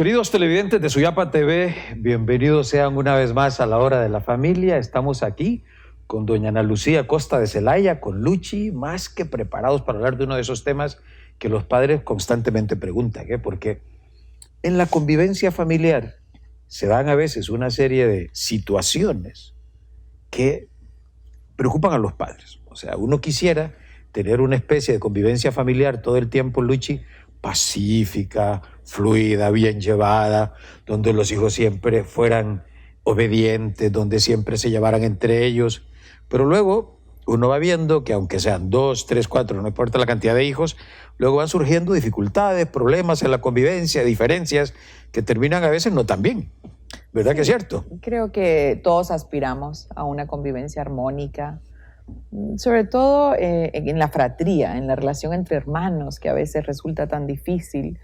Queridos televidentes de Suyapa TV, bienvenidos sean una vez más a la hora de la familia. Estamos aquí con doña Ana Lucía Costa de Celaya, con Luchi, más que preparados para hablar de uno de esos temas que los padres constantemente preguntan, porque en la convivencia familiar se dan a veces una serie de situaciones que preocupan a los padres. O sea, uno quisiera tener una especie de convivencia familiar todo el tiempo, Luchi, pacífica, fluida, bien llevada, donde los hijos siempre fueran obedientes, donde siempre se llevaran entre ellos. Pero luego uno va viendo que aunque sean 2, 3, 4, no importa la cantidad de hijos, luego van surgiendo dificultades, problemas en la convivencia, diferencias que terminan a veces no tan bien. ¿Verdad que es cierto? Creo que todos aspiramos a una convivencia armónica, sobre todo en la fratría, en la relación entre hermanos, que a veces resulta tan difícil.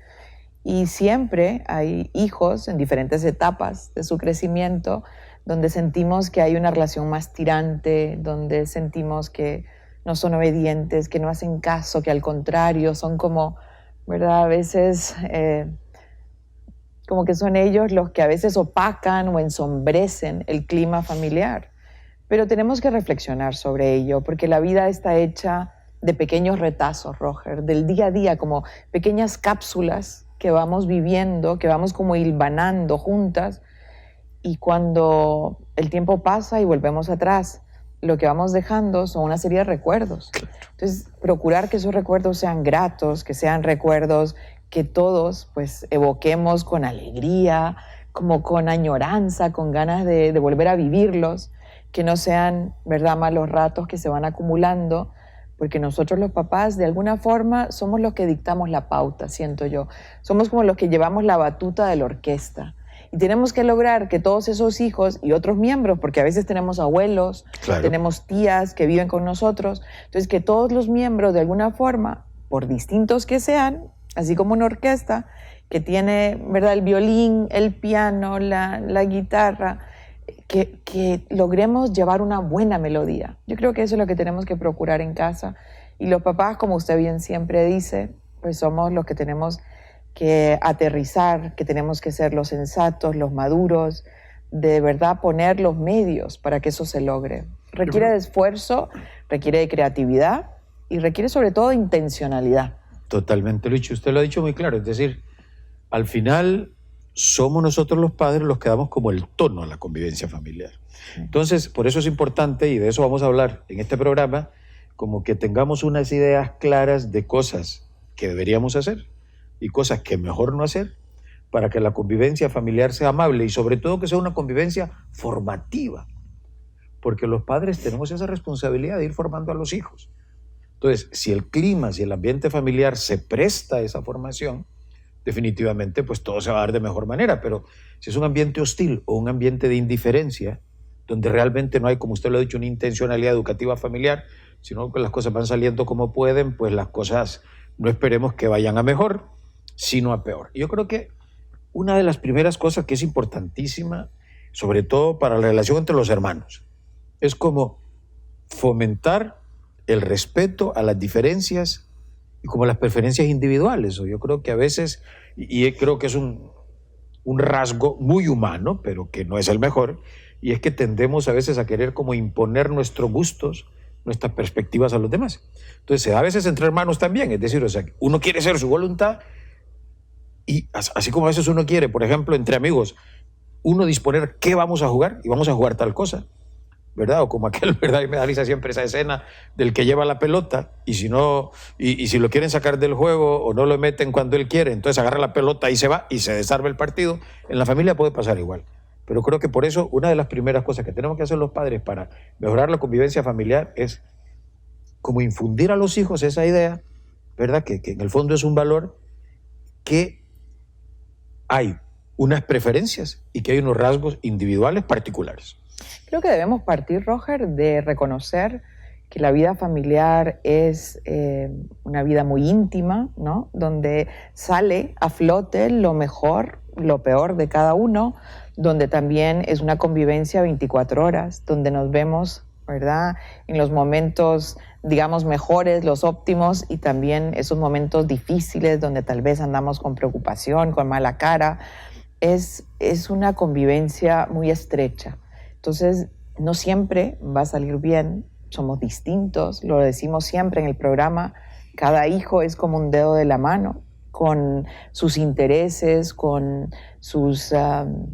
Y siempre hay hijos en diferentes etapas de su crecimiento donde sentimos que hay una relación más tirante, donde sentimos que no son obedientes, que no hacen caso, que al contrario son como, ¿verdad? A veces como que son ellos los que a veces opacan o ensombrecen el clima familiar. Pero tenemos que reflexionar sobre ello, porque la vida está hecha de pequeños retazos, Roger, del día a día, como pequeñas cápsulas que vamos viviendo, que vamos como hilvanando juntas, y cuando el tiempo pasa y volvemos atrás, lo que vamos dejando son una serie de recuerdos. Entonces, procurar que esos recuerdos sean gratos, que sean recuerdos que todos pues evoquemos con alegría, como con añoranza, con ganas de volver a vivirlos, que no sean, ¿verdad?, malos ratos que se van acumulando, porque nosotros los papás de alguna forma somos los que dictamos la pauta, siento yo. Somos como los que llevamos la batuta de la orquesta. Y tenemos que lograr que todos esos hijos y otros miembros, porque a veces tenemos abuelos, claro, tenemos tías que viven con nosotros, entonces que todos los miembros de alguna forma, por distintos que sean, así como una orquesta que tiene, ¿verdad?, el violín, el piano, la guitarra, que logremos llevar una buena melodía. Yo creo que eso es lo que tenemos que procurar en casa. Y los papás, como usted bien siempre dice, pues somos los que tenemos que aterrizar, que tenemos que ser los sensatos, los maduros, de verdad poner los medios para que eso se logre. Requiere de esfuerzo, requiere de creatividad y requiere sobre todo de intencionalidad. Totalmente, Lucho. Usted lo ha dicho muy claro. Es decir, al final somos nosotros los padres los que damos como el tono a la convivencia familiar. Entonces, por eso es importante, y de eso vamos a hablar en este programa, como que tengamos unas ideas claras de cosas que deberíamos hacer y cosas que mejor no hacer para que la convivencia familiar sea amable y sobre todo que sea una convivencia formativa, porque los padres tenemos esa responsabilidad de ir formando a los hijos. Entonces, si el clima, si el ambiente familiar se presta a esa formación, definitivamente pues todo se va a dar de mejor manera, pero si es un ambiente hostil o un ambiente de indiferencia, donde realmente no hay, como usted lo ha dicho, una intencionalidad educativa familiar, sino que las cosas van saliendo como pueden, pues las cosas no esperemos que vayan a mejor, sino a peor. Yo creo que una de las primeras cosas que es importantísima, sobre todo para la relación entre los hermanos, es como fomentar el respeto a las diferencias y como las preferencias individuales. Yo creo que a veces, y creo que es un rasgo muy humano, pero que no es el mejor, y es que tendemos a veces a querer como imponer nuestros gustos, nuestras perspectivas a los demás. Entonces se da a veces entre hermanos también, es decir, o sea, uno quiere hacer su voluntad y así como a veces uno quiere, por ejemplo, entre amigos, uno disponer qué vamos a jugar y vamos a jugar tal cosa, ¿verdad? O como aquel, ¿verdad? Y me da risa siempre esa escena del que lleva la pelota y si no, y si lo quieren sacar del juego o no lo meten cuando él quiere, entonces agarra la pelota y se va y se desarma el partido. En la familia puede pasar igual. Pero creo que por eso una de las primeras cosas que tenemos que hacer los padres para mejorar la convivencia familiar es como infundir a los hijos esa idea, ¿verdad? Que en el fondo es un valor, que hay unas preferencias y que hay unos rasgos individuales particulares. Creo que debemos partir, Roger, de reconocer que la vida familiar es una vida muy íntima, ¿no?, donde sale a flote lo mejor, lo peor de cada uno, donde también es una convivencia 24 horas, donde nos vemos, ¿verdad?, en los momentos, digamos, mejores, los óptimos, y también esos momentos difíciles donde tal vez andamos con preocupación, con mala cara. es una convivencia muy estrecha. Entonces, no siempre va a salir bien, somos distintos, lo decimos siempre en el programa, cada hijo es como un dedo de la mano, con sus intereses, con sus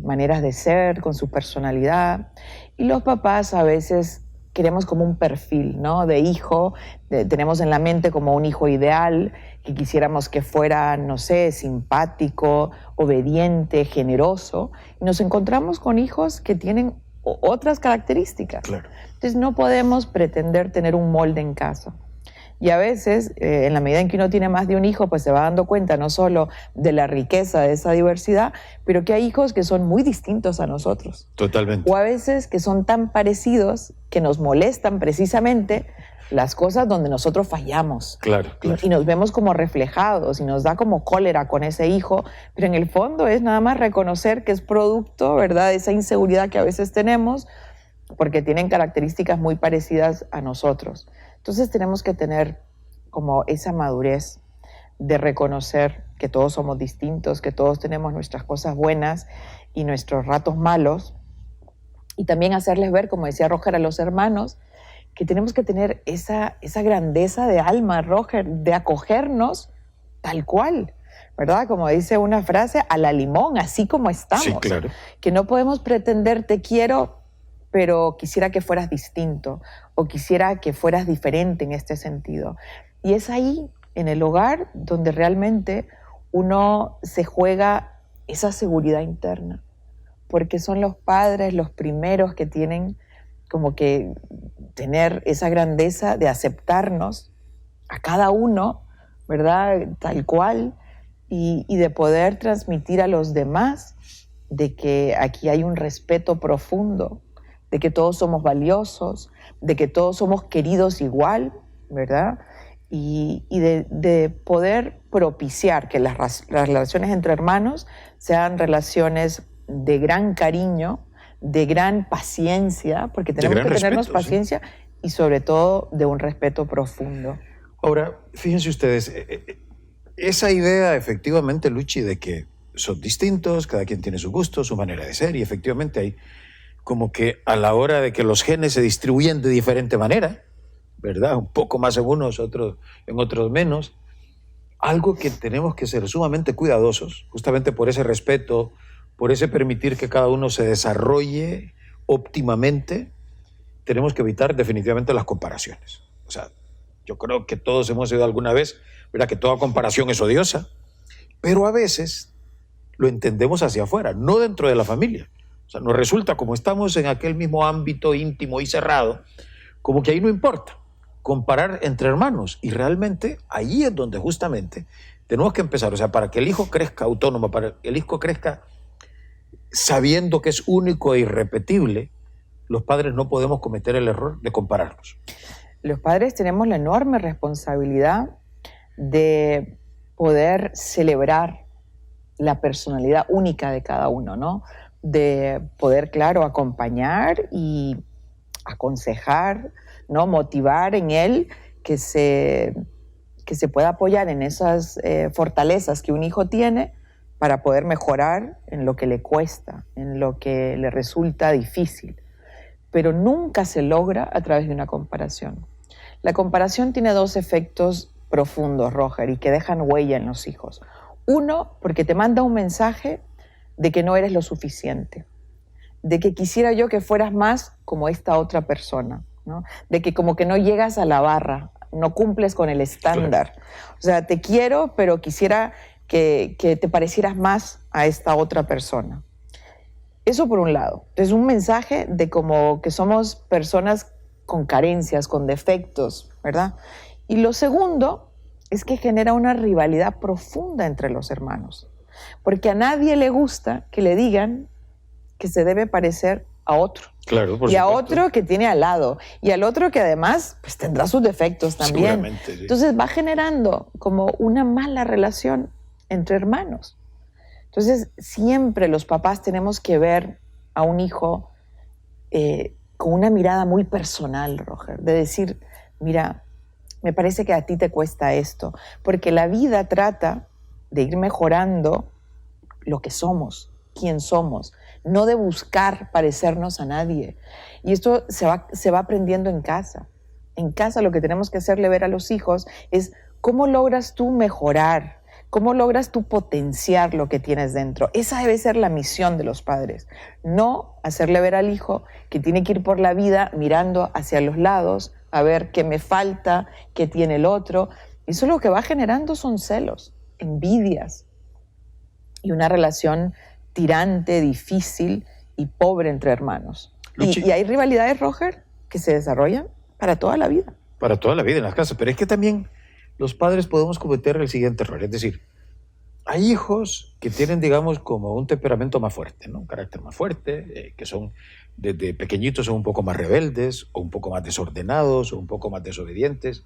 maneras de ser, con su personalidad. Y los papás a veces queremos como un perfil, ¿no? De hijo, tenemos en la mente como un hijo ideal, que quisiéramos que fuera, no sé, simpático, obediente, generoso. Y nos encontramos con hijos que tienen otras características. Claro. Entonces no podemos pretender tener un molde en casa. Y a veces, en la medida en que uno tiene más de un hijo, pues se va dando cuenta no solo de la riqueza de esa diversidad, pero que hay hijos que son muy distintos a nosotros. Totalmente. O a veces que son tan parecidos que nos molestan precisamente las cosas donde nosotros fallamos. Claro, claro. Y nos vemos como reflejados y nos da como cólera con ese hijo, pero en el fondo es nada más reconocer que es producto, ¿verdad?, de esa inseguridad que a veces tenemos, porque tienen características muy parecidas a nosotros. Entonces tenemos que tener como esa madurez de reconocer que todos somos distintos, que todos tenemos nuestras cosas buenas y nuestros ratos malos, y también hacerles ver, como decía Roger, a los hermanos, que tenemos que tener esa grandeza de alma, Roger, de acogernos tal cual, ¿verdad? Como dice una frase, a la limón, así como estamos. Sí, claro. Que no podemos pretender, te quiero, pero quisiera que fueras distinto o quisiera que fueras diferente en este sentido. Y es ahí, en el hogar, donde realmente uno se juega esa seguridad interna, porque son los padres los primeros que tienen como que tener esa grandeza de aceptarnos a cada uno, ¿verdad?, tal cual, y de poder transmitir a los demás de que aquí hay un respeto profundo, de que todos somos valiosos, de que todos somos queridos igual, ¿verdad? Y de poder propiciar que las relaciones entre hermanos sean relaciones de gran cariño, de gran paciencia, porque tenemos que tenernos respeto, paciencia, sí, y sobre todo de un respeto profundo. Ahora, fíjense ustedes, esa idea efectivamente, Luchi, de que son distintos, cada quien tiene su gusto, su manera de ser, y efectivamente hay como que a la hora de que los genes se distribuyen de diferente manera, ¿verdad? Un poco más en unos, en otros menos. Algo que tenemos que ser sumamente cuidadosos, justamente por ese respeto, por ese permitir que cada uno se desarrolle óptimamente, tenemos que evitar definitivamente las comparaciones. O sea, yo creo que todos hemos oído alguna vez, ¿verdad?, que toda comparación es odiosa, pero a veces lo entendemos hacia afuera, no dentro de la familia. O sea, nos resulta, como estamos en aquel mismo ámbito íntimo y cerrado, como que ahí no importa comparar entre hermanos. Y realmente ahí es donde justamente tenemos que empezar. O sea, para que el hijo crezca autónomo, para que el hijo crezca sabiendo que es único e irrepetible, los padres no podemos cometer el error de compararlos. Los padres tenemos la enorme responsabilidad de poder celebrar la personalidad única de cada uno, ¿no? De poder, claro, acompañar y aconsejar, ¿no?, motivar en él que se pueda apoyar en esas fortalezas que un hijo tiene para poder mejorar en lo que le cuesta, en lo que le resulta difícil. Pero nunca se logra a través de una comparación. La comparación tiene dos efectos profundos, Roger, y que dejan huella en los hijos. Uno, porque te manda un mensaje de que no eres lo suficiente, de que quisiera yo que fueras más como esta otra persona, ¿no? De que como que no llegas a la barra, no cumples con el estándar. Claro. O sea, te quiero, pero quisiera que te parecieras más a esta otra persona. Eso por un lado. Es un mensaje de como que somos personas con carencias, con defectos, ¿verdad? Y lo segundo es que genera una rivalidad profunda entre los hermanos, porque a nadie le gusta que le digan que se debe parecer a otro. Claro, por y supuesto. A otro que tiene al lado, y al otro que además pues, tendrá sus defectos también. Seguramente, sí. Entonces va generando como una mala relación entre hermanos. Entonces siempre los papás tenemos que ver a un hijo con una mirada muy personal, Roger, de decir, mira, me parece que a ti te cuesta esto, porque la vida trata de ir mejorando lo que somos, quién somos, no de buscar parecernos a nadie. Y esto se va aprendiendo en casa. En casa lo que tenemos que hacerle ver a los hijos es cómo logras tú mejorar, cómo logras tú potenciar lo que tienes dentro. Esa debe ser la misión de los padres. No hacerle ver al hijo que tiene que ir por la vida mirando hacia los lados, a ver qué me falta, qué tiene el otro. Eso lo que va generando son celos, envidias y una relación tirante, difícil y pobre entre hermanos. Y hay rivalidades, Roger, que se desarrollan para toda la vida. Para toda la vida en las casas. Pero es que también los padres podemos cometer el siguiente error. Es decir, hay hijos que tienen, digamos, como un temperamento más fuerte, ¿no? Un carácter más fuerte, que son desde pequeñitos son un poco más rebeldes, o un poco más desordenados, o un poco más desobedientes.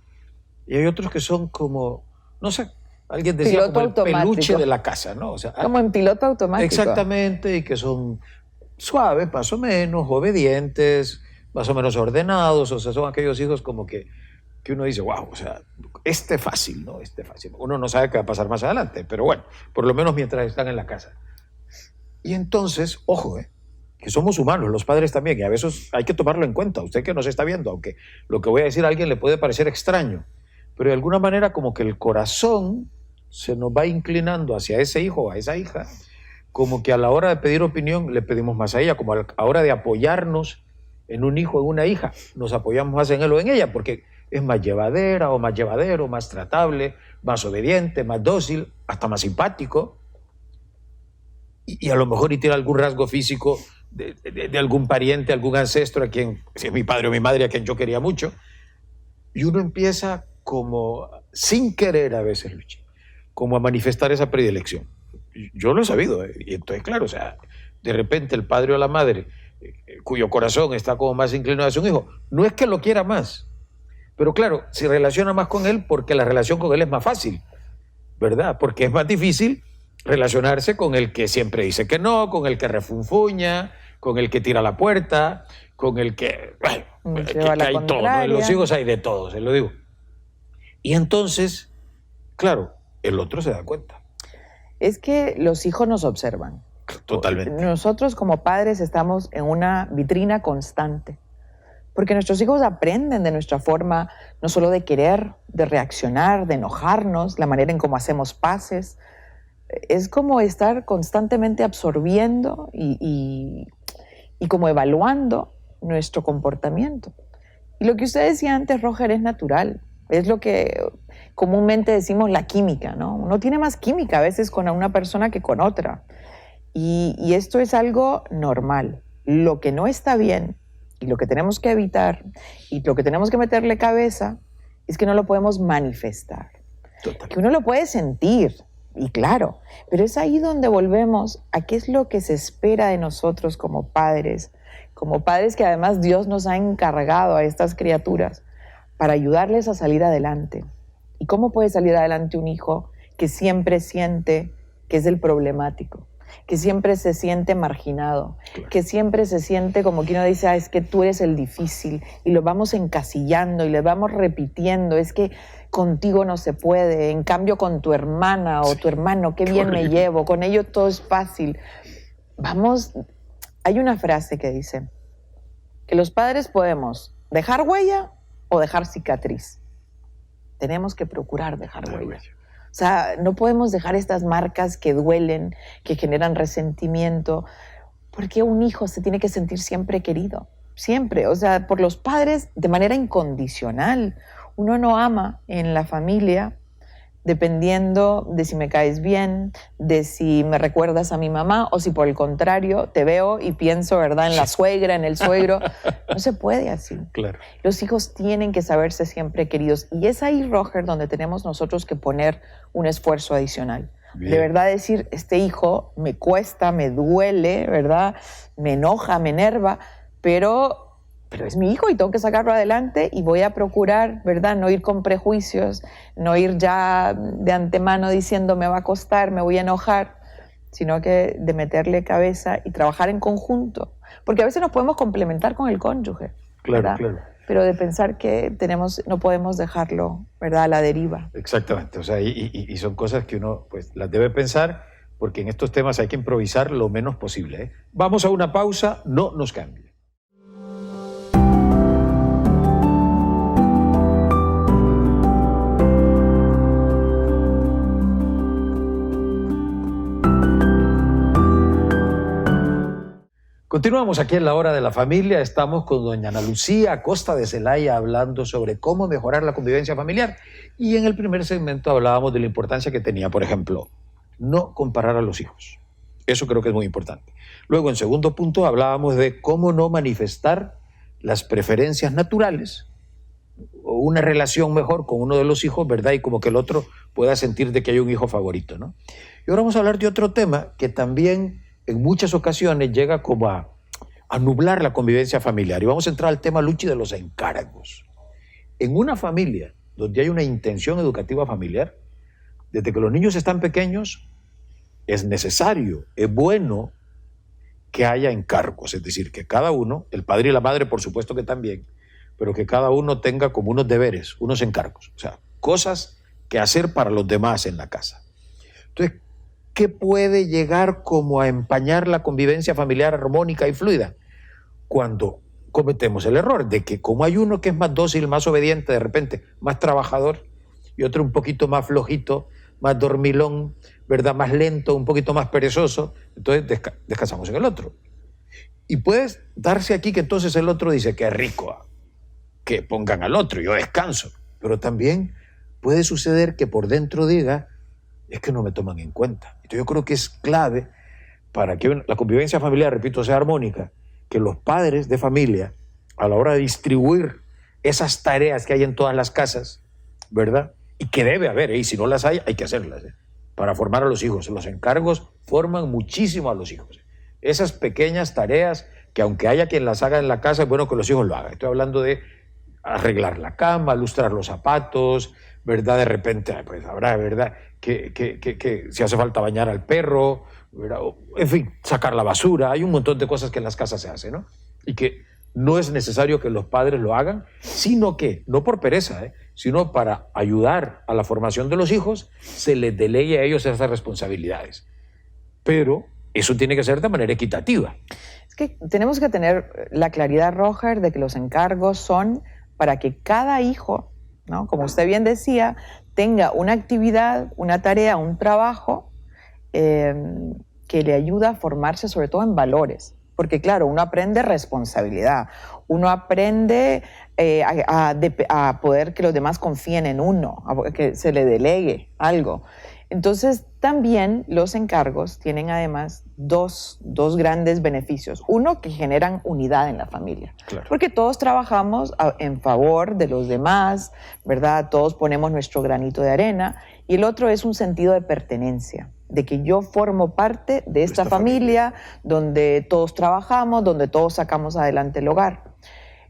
Y hay otros que son como, no sé, alguien decía piloto como el automático. Peluche de la casa, ¿no? O sea, como en piloto automático. Exactamente, y que son suaves, más o menos, obedientes, más o menos ordenados. O sea, son aquellos hijos como que uno dice, wow, o sea, fácil, ¿no? Fácil. Uno no sabe qué va a pasar más adelante, pero bueno, por lo menos mientras están en la casa. Y entonces, ojo, que somos humanos, los padres también, y a veces hay que tomarlo en cuenta. Usted que nos está viendo, aunque lo que voy a decir a alguien le puede parecer extraño, pero de alguna manera como que el corazón se nos va inclinando hacia ese hijo o a esa hija, como que a la hora de pedir opinión le pedimos más a ella, como a la hora de apoyarnos en un hijo o en una hija, nos apoyamos más en él o en ella, porque es más llevadera o más llevadero, más tratable, más obediente, más dócil, hasta más simpático. Y a lo mejor y tiene algún rasgo físico de algún pariente, algún ancestro, a quien, si es mi padre o mi madre, a quien yo quería mucho. Y uno empieza como, sin querer a veces, Luchi, como a manifestar esa predilección. Yo lo he sabido, y entonces, claro, o sea, de repente el padre o la madre, cuyo corazón está como más inclinado hacia un hijo, no es que lo quiera más, pero claro, se relaciona más con él porque la relación con él es más fácil, ¿verdad? Porque es más difícil relacionarse con el que siempre dice que no, con el que refunfuña, con el que tira la puerta, con el que... Bueno, que hay todo, ¿no? En los hijos hay de todo, se lo digo. Y entonces, claro, el otro se da cuenta. Es que los hijos nos observan. Totalmente. Nosotros como padres estamos en una vitrina constante, porque nuestros hijos aprenden de nuestra forma no solo de querer, de reaccionar, de enojarnos, la manera en cómo hacemos paces. Es como estar constantemente absorbiendo y como evaluando nuestro comportamiento. Y lo que usted decía antes, Roger, es natural. Es lo que comúnmente decimos la química, ¿no? Uno tiene más química a veces con una persona que con otra. Y esto es algo normal. Lo que no está bien y lo que tenemos que evitar y lo que tenemos que meterle cabeza es que no lo podemos manifestar. Total. Que uno lo puede sentir, y claro, pero es ahí donde volvemos a qué es lo que se espera de nosotros como padres que además Dios nos ha encargado a estas criaturas para ayudarles a salir adelante. ¿Y cómo puede salir adelante un hijo que siempre siente que es el problemático, que siempre se siente marginado, Claro. que siempre se siente como que uno dice, es que tú eres el difícil, y lo vamos encasillando y le vamos repitiendo, es que contigo no se puede, en cambio con tu hermana o tu hermano, qué bien me llevo, con ellos todo es fácil. Hay una frase que dice que los padres podemos dejar huella o dejar cicatriz. Tenemos que procurar dejar huella. O sea, no podemos dejar estas marcas que duelen, que generan resentimiento, porque un hijo se tiene que sentir siempre querido, siempre, o sea, por los padres de manera incondicional. Uno no ama en la familia dependiendo de si me caes bien, de si me recuerdas a mi mamá o si por el contrario te veo y pienso, ¿verdad?, en la suegra, en el suegro. No se puede así. Claro. Los hijos tienen que saberse siempre queridos. Y es ahí, Roger, donde tenemos nosotros que poner un esfuerzo adicional. Bien. De verdad decir, este hijo me cuesta, me duele, ¿verdad?, me enoja, me enerva, pero es mi hijo y tengo que sacarlo adelante y voy a procurar, ¿verdad?, no ir con prejuicios, no ir ya de antemano diciendo me va a costar, me voy a enojar, sino que de meterle cabeza y trabajar en conjunto. Porque a veces nos podemos complementar con el cónyuge, claro, ¿verdad? Claro. Pero de pensar que no podemos dejarlo, ¿verdad?, a la deriva. Exactamente, o sea, y son cosas que uno pues las debe pensar, porque en estos temas hay que improvisar lo menos posible, ¿eh? Vamos a una pausa, no nos cambie. Continuamos aquí en La Hora de la Familia. Estamos con doña Ana Lucía Acosta de Celaya hablando sobre cómo mejorar la convivencia familiar. Y en el primer segmento hablábamos de la importancia que tenía, por ejemplo, no comparar a los hijos. Eso creo que es muy importante. Luego, en segundo punto, hablábamos de cómo no manifestar las preferencias naturales o una relación mejor con uno de los hijos, ¿verdad? Y como que el otro pueda sentir de que hay un hijo favorito, ¿no? Y ahora vamos a hablar de otro tema que también en muchas ocasiones llega como a nublar la convivencia familiar. Y vamos a entrar al tema, Luchi, de los encargos. En una familia donde hay una intención educativa familiar, desde que los niños están pequeños, es necesario, es bueno que haya encargos. Es decir, que cada uno, el padre y la madre por supuesto que también, pero que cada uno tenga como unos deberes, unos encargos. O sea, cosas que hacer para los demás en la casa. Entonces, ¿qué puede llegar como a empañar la convivencia familiar armónica y fluida? Cuando cometemos el error de que como hay uno que es más dócil, más obediente, de repente más trabajador, y otro un poquito más flojito, más dormilón, ¿verdad? Más lento, un poquito más perezoso, entonces descansamos en el otro. Y puede darse aquí que entonces el otro dice que es rico, que pongan al otro, yo descanso. Pero también puede suceder que por dentro diga, es que no me toman en cuenta. Entonces yo creo que es clave para que la convivencia familiar, repito, sea armónica, que los padres de familia, a la hora de distribuir esas tareas que hay en todas las casas, ¿verdad? Y que debe haber, y si no las hay que hacerlas, para formar a los hijos. Los encargos forman muchísimo a los hijos. Esas pequeñas tareas que aunque haya quien las haga en la casa, es bueno que los hijos lo hagan. Estoy hablando de arreglar la cama, lustrar los zapatos, ¿verdad? De repente, pues habrá, ¿verdad? Que si hace falta bañar al perro, ¿verdad? En fin, sacar la basura. Hay un montón de cosas que en las casas se hacen, ¿no? Y que no es necesario que los padres lo hagan, sino que, no por pereza, sino para ayudar a la formación de los hijos, se les delegue a ellos esas responsabilidades. Pero eso tiene que ser de manera equitativa. Es que tenemos que tener la claridad, Roger, de que los encargos son para que cada hijo, ¿no? Como usted bien decía, tenga una actividad, una tarea, un trabajo que le ayuda a formarse sobre todo en valores. Porque claro, uno aprende responsabilidad, uno aprende a poder que los demás confíen en uno, a que se le delegue algo. Entonces también los encargos tienen además dos grandes beneficios. Uno, que generan unidad en la familia, claro, porque todos trabajamos en favor de los demás, ¿verdad? Todos ponemos nuestro granito de arena. Y el otro es un sentido de pertenencia, de que yo formo parte de esta familia donde todos trabajamos, donde todos sacamos adelante el hogar.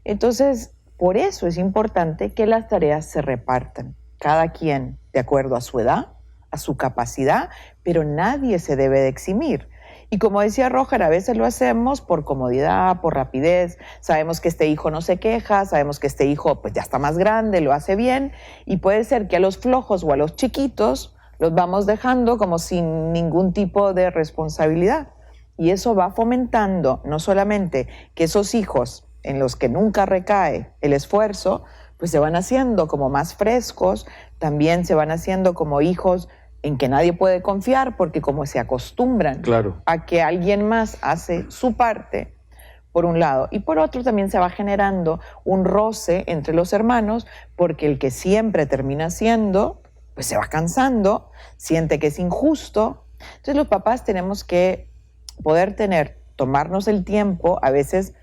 Entonces, por eso es importante que las tareas se repartan, cada quien de acuerdo a su edad, a su capacidad, pero nadie se debe de eximir. Y como decía Roger, a veces lo hacemos por comodidad, por rapidez. Sabemos que este hijo no se queja, sabemos que este hijo pues ya está más grande, lo hace bien, y puede ser que a los flojos o a los chiquitos los vamos dejando como sin ningún tipo de responsabilidad. Y eso va fomentando no solamente que esos hijos en los que nunca recae el esfuerzo, pues se van haciendo como más frescos, también se van haciendo como hijos en que nadie puede confiar, porque como se acostumbran a que alguien más hace su parte, por un lado, y por otro también se va generando un roce entre los hermanos, porque el que siempre termina haciendo, pues se va cansando, siente que es injusto. Entonces los papás tenemos que poder tomarnos el tiempo, a veces,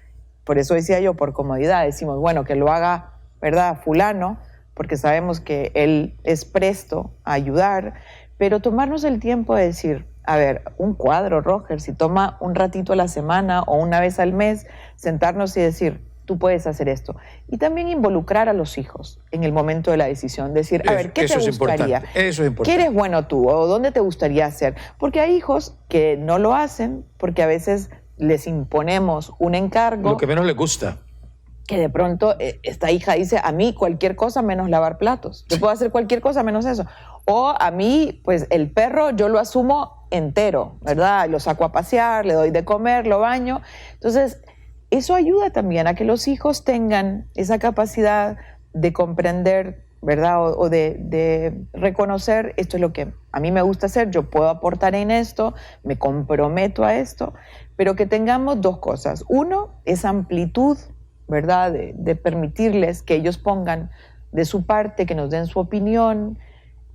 por eso decía yo, por comodidad, decimos, bueno, que lo haga, ¿verdad?, fulano, porque sabemos que él es presto a ayudar, pero tomarnos el tiempo de decir, a ver, un cuadro, Roger, si toma un ratito a la semana o una vez al mes, sentarnos y decir, tú puedes hacer esto. Y también involucrar a los hijos en el momento de la decisión, decir, a ver, ¿qué te gustaría? Eso es importante. ¿Qué eres bueno tú? ¿O dónde te gustaría hacer? Porque hay hijos que no lo hacen porque a veces les imponemos un encargo. Lo que menos les gusta. que de pronto esta hija dice, a mí cualquier cosa menos lavar platos. Yo puedo hacer cualquier cosa menos eso. O a mí, pues el perro yo lo asumo entero, ¿verdad? Lo saco a pasear, le doy de comer, lo baño. Entonces, eso ayuda también a que los hijos tengan esa capacidad de comprender, ¿verdad? O de reconocer, esto es lo que a mí me gusta hacer, yo puedo aportar en esto, me comprometo a esto, pero que tengamos dos cosas. Uno, esa amplitud, ¿verdad? De permitirles que ellos pongan de su parte, que nos den su opinión,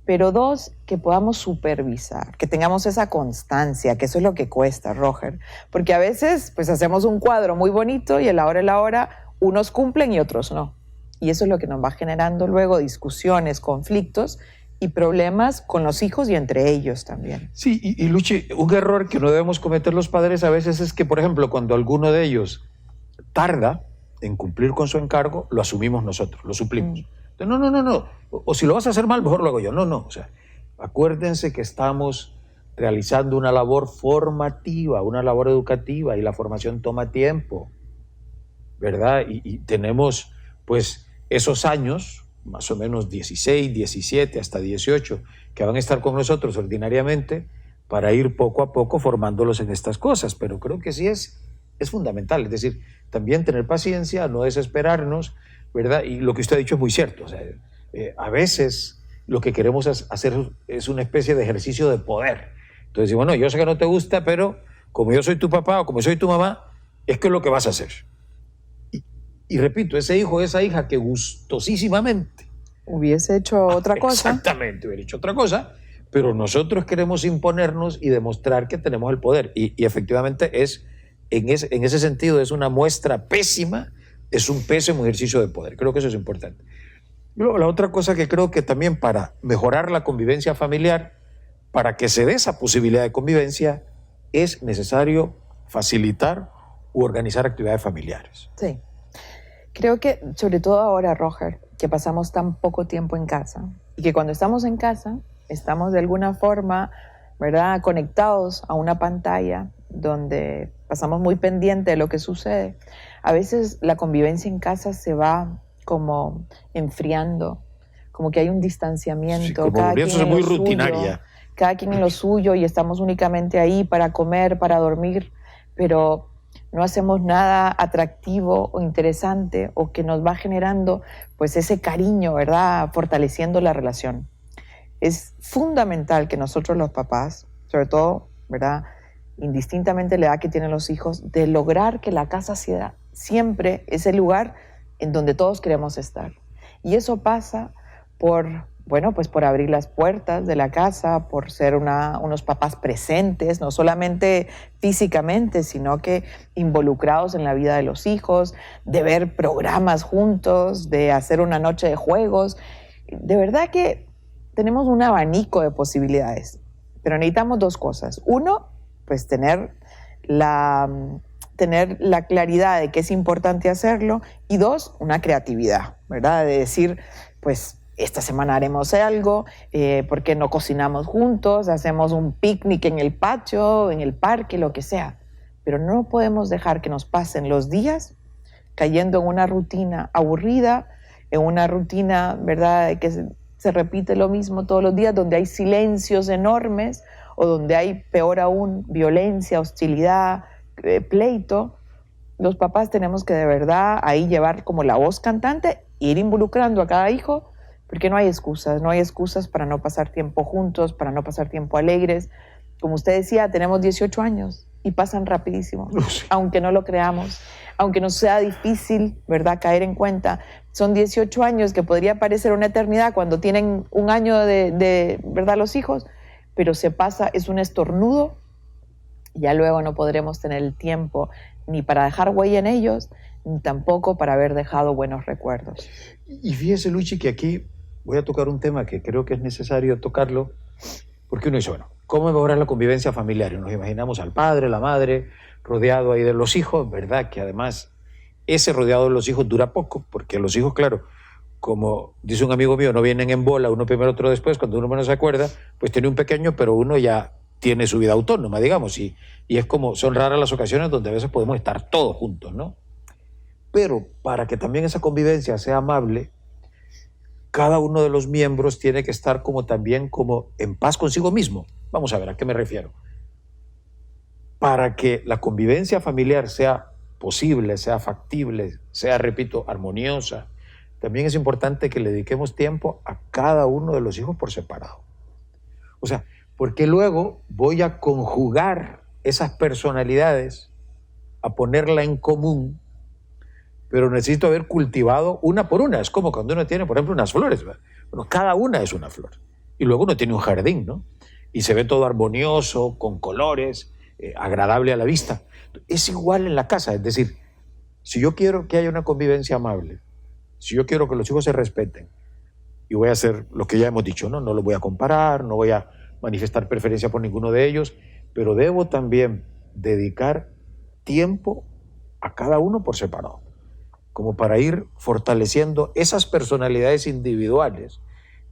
pero dos, que podamos supervisar, que tengamos esa constancia, que eso es lo que cuesta, Roger, porque a veces pues hacemos un cuadro muy bonito y a la hora unos cumplen y otros no, y eso es lo que nos va generando luego discusiones, conflictos y problemas con los hijos y entre ellos también. Sí, y Luchi, un error que no debemos cometer los padres a veces es que, por ejemplo, cuando alguno de ellos tarda en cumplir con su encargo, lo asumimos nosotros, lo suplimos. No. O si lo vas a hacer mal, mejor lo hago yo. No. O sea, acuérdense que estamos realizando una labor formativa, una labor educativa, y la formación toma tiempo, ¿verdad? Y tenemos, pues, esos años, más o menos 16, 17, hasta 18, que van a estar con nosotros ordinariamente para ir poco a poco formándolos en estas cosas. Pero creo que sí es fundamental, es decir, también tener paciencia, no desesperarnos, ¿verdad? Y lo que usted ha dicho es muy cierto. O sea, a veces lo que queremos hacer es una especie de ejercicio de poder. Entonces, bueno, yo sé que no te gusta, pero como yo soy tu papá o como soy tu mamá, es que es lo que vas a hacer. Y repito, ese hijo o esa hija que gustosísimamente hubiese hecho otra cosa. Exactamente, hubiera hecho otra cosa, pero nosotros queremos imponernos y demostrar que tenemos el poder. Y efectivamente en ese sentido es una muestra pésima, es un pésimo ejercicio de poder. Creo que eso es importante. Y luego, la otra cosa que creo que también para mejorar la convivencia familiar, para que se dé esa posibilidad de convivencia, es necesario facilitar u organizar actividades familiares. Sí. Creo que, sobre todo ahora, Roger, que pasamos tan poco tiempo en casa y que cuando estamos en casa estamos de alguna forma, ¿verdad?, conectados a una pantalla donde pasamos muy pendiente de lo que sucede. A veces la convivencia en casa se va como enfriando, como que hay un distanciamiento. Sí, como volviéndose muy rutinaria. Cada quien en lo suyo y estamos únicamente ahí para comer, para dormir, pero no hacemos nada atractivo o interesante o que nos va generando pues ese cariño, ¿verdad?, fortaleciendo la relación. Es fundamental que nosotros los papás, sobre todo, ¿verdad?, indistintamente la edad que tienen los hijos, de lograr que la casa sea siempre ese lugar en donde todos queremos estar. Y eso pasa por, bueno, pues por abrir las puertas de la casa, por ser unos papás presentes, no solamente físicamente, sino que involucrados en la vida de los hijos, de ver programas juntos, de hacer una noche de juegos. De verdad que tenemos un abanico de posibilidades, pero necesitamos dos cosas. Uno, pues tener la claridad de que es importante hacerlo, y dos, una creatividad, ¿verdad? De decir, pues esta semana haremos algo, ¿por qué no cocinamos juntos? Hacemos un picnic en el patio, en el parque, lo que sea. Pero no podemos dejar que nos pasen los días cayendo en una rutina aburrida, en una rutina, ¿verdad?, que se repite lo mismo todos los días, donde hay silencios enormes o donde hay, peor aún, violencia, hostilidad, pleito. Los papás tenemos que de verdad ahí llevar como la voz cantante, ir involucrando a cada hijo, porque no hay excusas para no pasar tiempo juntos, para no pasar tiempo alegres. Como usted decía, tenemos 18 años y pasan rapidísimo, aunque no lo creamos, aunque nos sea difícil, ¿verdad?, caer en cuenta. Son 18 años que podría parecer una eternidad cuando tienen un año de ¿verdad?, los hijos, pero se pasa, es un estornudo, ya luego no podremos tener el tiempo ni para dejar huella en ellos, ni tampoco para haber dejado buenos recuerdos. Y fíjese, Luchi, que aquí voy a tocar un tema que creo que es necesario tocarlo, porque uno dice, bueno, ¿cómo mejorar la convivencia familiar? Y nos imaginamos al padre, la madre, rodeado ahí de los hijos, ¿verdad? Que además ese rodeado de los hijos dura poco, porque los hijos, claro, como dice un amigo mío, no vienen en bola, uno primero, otro después, cuando uno menos se acuerda, pues tiene un pequeño, pero uno ya tiene su vida autónoma, digamos, y es como, son raras las ocasiones donde a veces podemos estar todos juntos, ¿no? Pero para que también esa convivencia sea amable, cada uno de los miembros tiene que estar también en paz consigo mismo. Vamos a ver, ¿a qué me refiero? Para que la convivencia familiar sea posible, sea factible, sea, repito, armoniosa, también es importante que le dediquemos tiempo a cada uno de los hijos por separado. O sea, porque luego voy a conjugar esas personalidades, a ponerla en común, pero necesito haber cultivado una por una. Es como cuando uno tiene, por ejemplo, unas flores, ¿verdad? Bueno, cada una es una flor. Y luego uno tiene un jardín, ¿no? Y se ve todo armonioso, con colores, agradable a la vista. Es igual en la casa, es decir, si yo quiero que haya una convivencia amable, si yo quiero que los hijos se respeten, y voy a hacer lo que ya hemos dicho, ¿no? No los voy a comparar, no voy a manifestar preferencia por ninguno de ellos, pero debo también dedicar tiempo a cada uno por separado, como para ir fortaleciendo esas personalidades individuales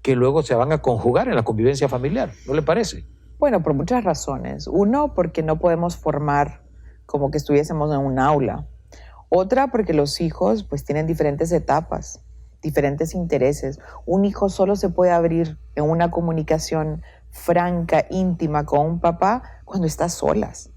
que luego se van a conjugar en la convivencia familiar, ¿no le parece? Bueno, por muchas razones. Uno, porque no podemos formar como que estuviésemos en un aula. Otra, porque los hijos pues tienen diferentes etapas, diferentes intereses. Un hijo solo se puede abrir en una comunicación franca, íntima con un papá cuando está a solas.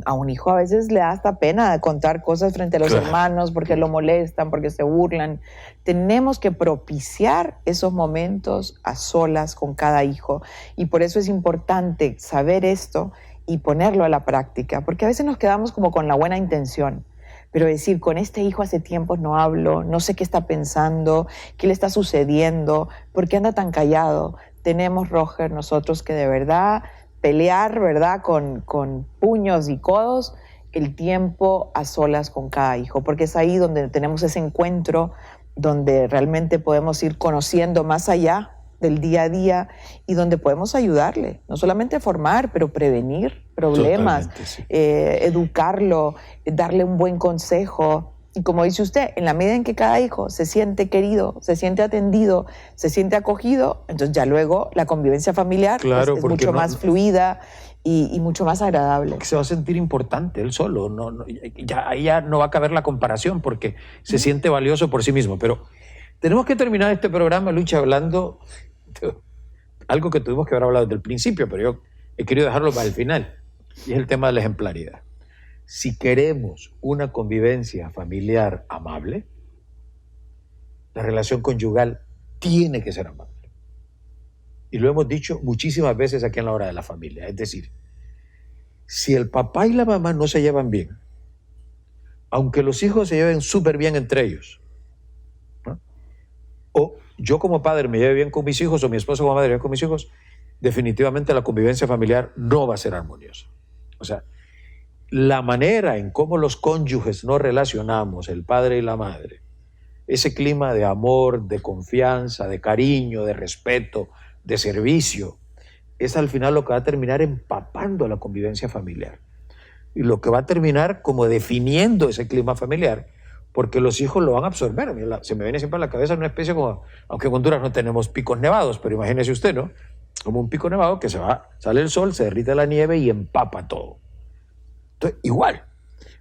A un hijo a veces le da hasta pena de contar cosas frente a los hermanos porque lo molestan, porque se burlan. Tenemos que propiciar esos momentos a solas con cada hijo y por eso es importante saber esto y ponerlo a la práctica, porque a veces nos quedamos como con la buena intención, pero decir, con este hijo hace tiempo no hablo, no sé qué está pensando, qué le está sucediendo, por qué anda tan callado. Tenemos, Roger, nosotros que de verdad pelear, ¿verdad?, con puños y codos, el tiempo a solas con cada hijo, porque es ahí donde tenemos ese encuentro, donde realmente podemos ir conociendo más allá del día a día y donde podemos ayudarle, no solamente formar, pero prevenir problemas, sí. Educarlo, darle un buen consejo. Y como dice usted, en la medida en que cada hijo se siente querido, se siente atendido, se siente acogido, entonces ya luego la convivencia familiar es mucho más fluida y mucho más agradable. Porque se va a sentir importante él solo. Ahí ya no va a caber la comparación porque se siente valioso por sí mismo. Pero tenemos que terminar este programa, Lucha, hablando de algo que tuvimos que haber hablado desde el principio, pero yo he querido dejarlo para el final, y es el tema de la ejemplaridad. Si queremos una convivencia familiar amable, la relación conyugal tiene que ser amable. Y lo hemos dicho muchísimas veces aquí en La Hora de la Familia. Es decir, si el papá y la mamá no se llevan bien, aunque los hijos se lleven súper bien entre ellos, ¿no? O yo como padre me lleve bien con mis hijos, o mi esposa como madre bien con mis hijos, definitivamente la convivencia familiar no va a ser armoniosa. O sea, la manera en cómo los cónyuges nos relacionamos, el padre y la madre, ese clima de amor, de confianza, de cariño, de respeto, de servicio, es al final lo que va a terminar empapando la convivencia familiar. Y lo que va a terminar como definiendo ese clima familiar, porque los hijos lo van a absorber. Se me viene siempre a la cabeza una especie como, aunque en Honduras no tenemos picos nevados, pero imagínese usted, ¿no? Como un pico nevado que sale el sol, se derrite la nieve y empapa todo. Entonces, igual,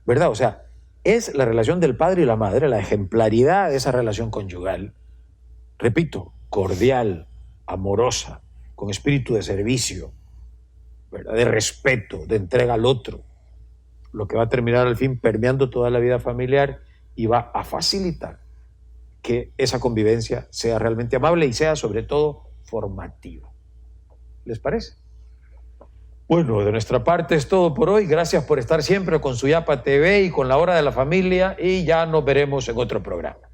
¿verdad? O sea, es la relación del padre y la madre, la ejemplaridad de esa relación conyugal, repito, cordial, amorosa, con espíritu de servicio, ¿verdad?, de respeto, de entrega al otro, lo que va a terminar al fin permeando toda la vida familiar y va a facilitar que esa convivencia sea realmente amable y sea sobre todo formativa. ¿Les parece? Bueno, de nuestra parte es todo por hoy. Gracias por estar siempre con Suyapa TV y con La Hora de la Familia, y ya nos veremos en otro programa.